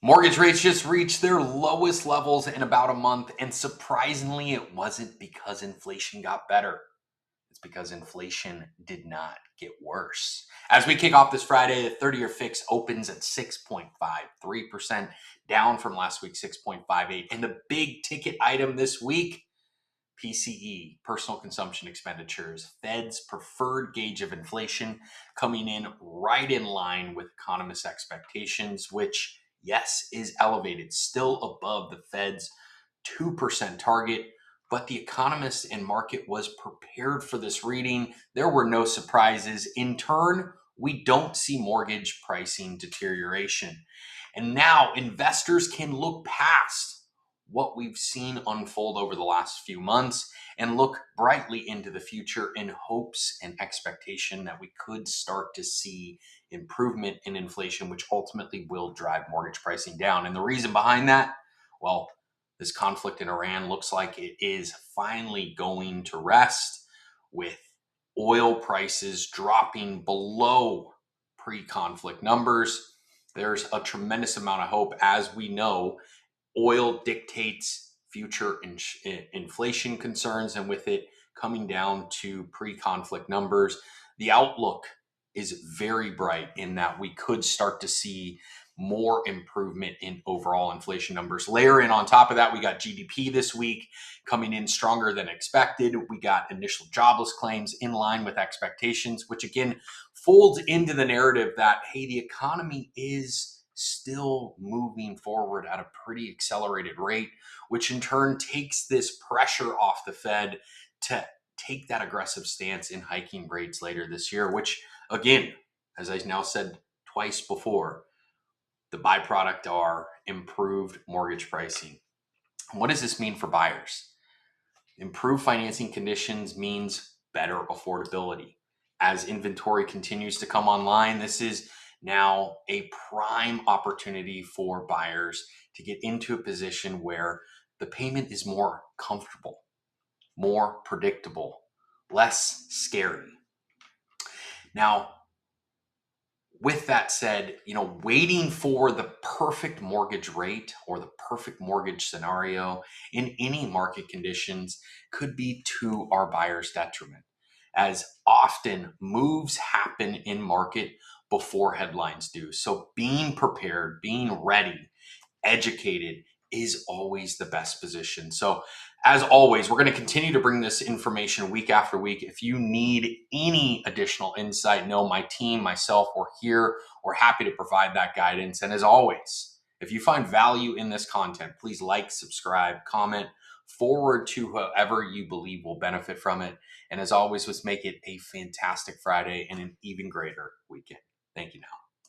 Mortgage rates just reached their lowest levels in about a month, and surprisingly, it wasn't because inflation got better. It's because inflation did not get worse. As we kick off this Friday, the 30-year fix opens at 6.53%, down from last week's 6.58. And the big ticket item this week, PCE, personal consumption expenditures, Fed's preferred gauge of inflation, coming in right in line with economists' expectations, which, yes, is elevated, still above the Fed's 2% target. But the economists and market was prepared for this reading. There were no surprises. In turn, we don't see mortgage pricing deterioration. And now investors can look past what we've seen unfold over the last few months and look brightly into the future in hopes and expectation that we could start to see improvement in inflation, which ultimately will drive mortgage pricing down. And the reason behind that, well, this conflict in Iran looks like it is finally going to rest, with oil prices dropping below pre-conflict numbers. There's a tremendous amount of hope. As we know, oil dictates future inflation concerns, and with it coming down to pre-conflict numbers, the outlook is very bright in that we could start to see more improvement in overall inflation numbers. Layer in on top of that, we got GDP this week coming in stronger than expected. We got initial jobless claims in line with expectations, which again folds into the narrative that, hey, the economy is still moving forward at a pretty accelerated rate, which in turn takes this pressure off the Fed to take that aggressive stance in hiking rates later this year, which again, as I now said twice before, the byproduct are improved mortgage pricing. What does this mean for buyers? Improved financing conditions means better affordability. As inventory continues to come online, this is now a prime opportunity for buyers to get into a position where the payment is more comfortable, more predictable, less scary. Now, with that said, waiting for the perfect mortgage rate or the perfect mortgage scenario in any market conditions could be to our buyers' detriment, as often moves happen in market before headlines do. So being prepared, being ready, educated is always the best position. So as always, we're going to continue to bring this information week after week. If you need any additional insight, know my team, myself, we're here. We're happy to provide that guidance. And as always, if you find value in this content, please like, subscribe, comment, forward to whoever you believe will benefit from it. And as always, let's make it a fantastic Friday and an even greater weekend. Thank you now.